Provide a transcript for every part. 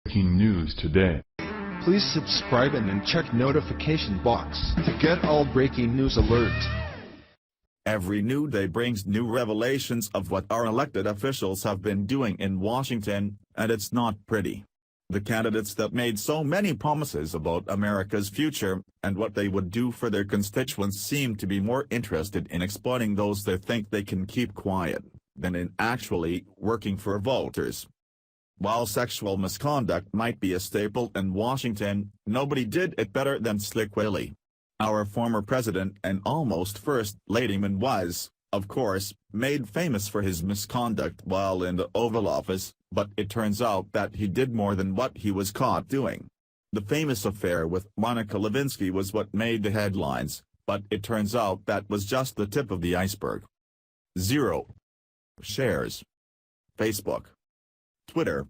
Breaking news today. Please subscribe and then check notification box to get all breaking news alerts. Every new day brings new revelations of what our elected officials have been doing in Washington, and it's not pretty. The candidates that made so many promises about America's future and what they would do for their constituents seem to be more interested in exploiting those they think they can keep quiet than in actually working for voters. While sexual misconduct might be a staple in Washington, nobody did it better than Slick Willie. Our former president and almost first Ladyman was, of course, made famous for his misconduct while in the Oval Office, but it turns out that he did more than what he was caught doing. The famous affair with Monica Lewinsky was what made the headlines, but it turns out that was just the tip of the iceberg. 0 shares. Facebook. Twitter.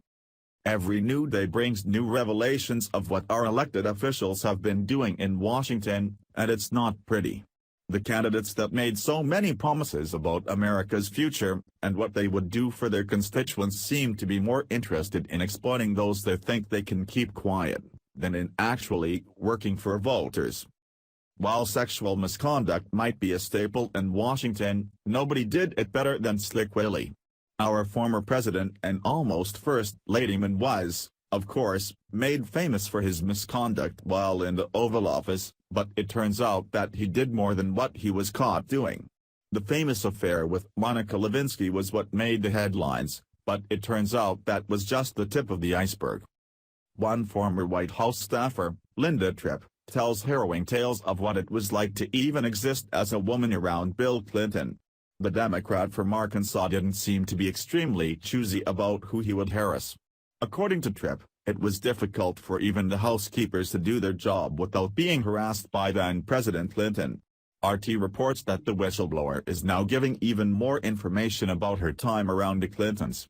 Every new day brings new revelations of what our elected officials have been doing in Washington, and it's not pretty. The candidates that made so many promises about America's future and what they would do for their constituents seem to be more interested in exploiting those they think they can keep quiet than in actually working for voters. While sexual misconduct might be a staple in Washington, nobody did it better than Slick Willie. Our former president and almost first Ladyman was, of course, made famous for his misconduct while in the Oval Office, but it turns out that he did more than what he was caught doing. The famous affair with Monica Lewinsky was what made the headlines, but it turns out that was just the tip of the iceberg. One former White House staffer, Linda Tripp, tells harrowing tales of what it was like to even exist as a woman around Bill Clinton. The Democrat from Arkansas didn't seem to be extremely choosy about who he would harass. According to Tripp, it was difficult for even the housekeepers to do their job without being harassed by then-President Clinton. RT reports that the whistleblower is now giving even more information about her time around the Clintons.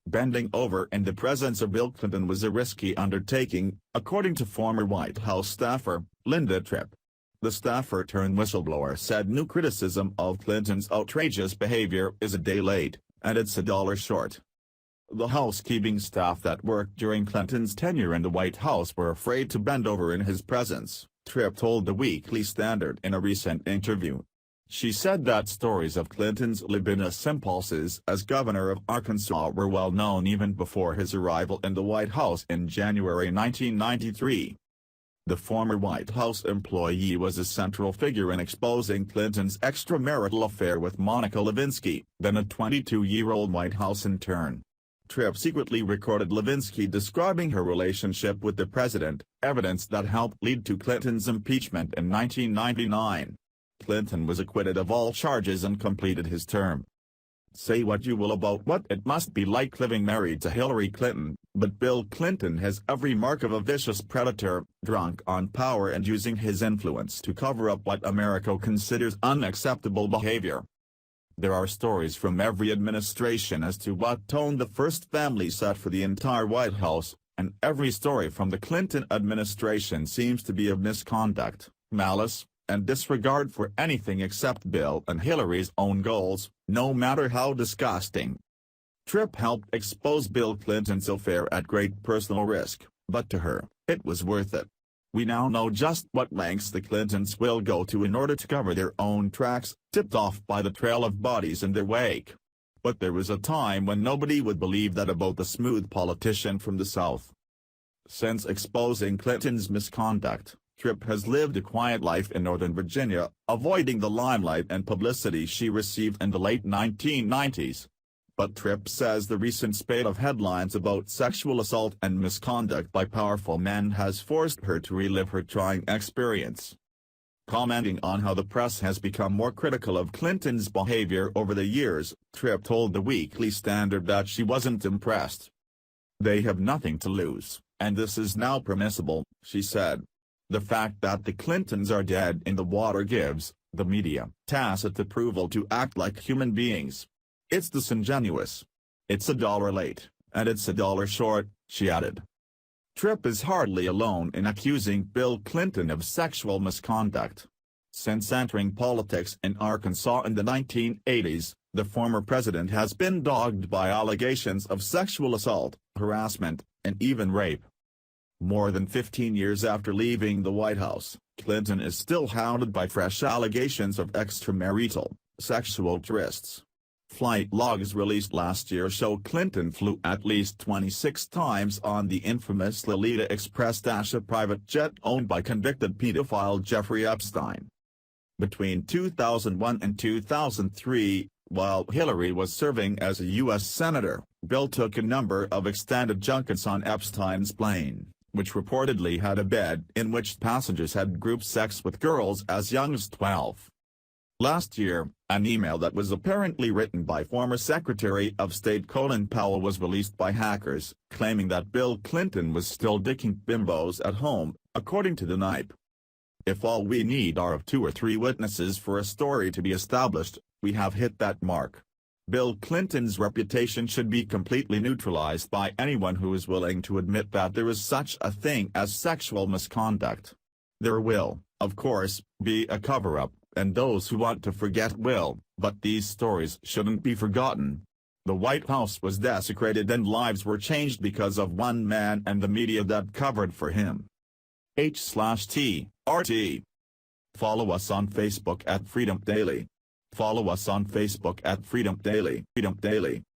Bending over in the presence of Bill Clinton was a risky undertaking, according to former White House staffer, Linda Tripp. The staffer turned whistleblower said new criticism of Clinton's outrageous behavior is a day late, and it's $1 short. The housekeeping staff that worked during Clinton's tenure in the White House were afraid to bend over in his presence, Tripp told the Weekly Standard in a recent interview. She said that stories of Clinton's libidinous impulses as governor of Arkansas were well known even before his arrival in the White House in January 1993. The former White House employee was a central figure in exposing Clinton's extramarital affair with Monica Lewinsky, then a 22-year-old White House intern. Tripp secretly recorded Lewinsky describing her relationship with the president, evidence that helped lead to Clinton's impeachment in 1999. Clinton was acquitted of all charges and completed his term. Say what you will about what it must be like living married to Hillary Clinton, but Bill Clinton has every mark of a vicious predator, drunk on power and using his influence to cover up what America considers unacceptable behavior. There are stories from every administration as to what tone the first family set for the entire White House, and every story from the Clinton administration seems to be of misconduct, malice, and disregard for anything except Bill and Hillary's own goals, no matter how disgusting. Tripp helped expose Bill Clinton's affair at great personal risk, but to her, it was worth it. We now know just what lengths the Clintons will go to in order to cover their own tracks, tipped off by the trail of bodies in their wake. But there was a time when nobody would believe that about the smooth politician from the South. Since exposing Clinton's misconduct, Tripp has lived a quiet life in Northern Virginia, avoiding the limelight and publicity she received in the late 1990s. But Tripp says the recent spate of headlines about sexual assault and misconduct by powerful men has forced her to relive her trying experience. Commenting on how the press has become more critical of Clinton's behavior over the years, Tripp told the Weekly Standard that she wasn't impressed. "They have nothing to lose, and this is now permissible," she said. "The fact that the Clintons are dead in the water gives the media tacit approval to act like human beings. It's disingenuous. It's $1 late, and it's $1 short," she added. Tripp is hardly alone in accusing Bill Clinton of sexual misconduct. Since entering politics in Arkansas in the 1980s, the former president has been dogged by allegations of sexual assault, harassment, and even rape. More than 15 years after leaving the White House, Clinton is still hounded by fresh allegations of extramarital, sexual trysts. Flight logs released last year show Clinton flew at least 26 times on the infamous Lolita Express, a private jet owned by convicted pedophile Jeffrey Epstein. Between 2001 and 2003, while Hillary was serving as a U.S. Senator, Bill took a number of extended junkets on Epstein's plane, which reportedly had a bed in which passengers had group sex with girls as young as 12. Last year, an email that was apparently written by former Secretary of State Colin Powell was released by hackers, claiming that Bill Clinton was still dicking bimbos at home, according to the NIPE. If all we need are 2 or 3 witnesses for a story to be established, we have hit that mark. Bill Clinton's reputation should be completely neutralized by anyone who is willing to admit that there is such a thing as sexual misconduct. There will, of course, be a cover-up, and those who want to forget will, but these stories shouldn't be forgotten. The White House was desecrated and lives were changed because of one man and the media that covered for him. H/T/RT. Follow us on Facebook at Freedom Daily. Follow us on Facebook at Freedom Daily.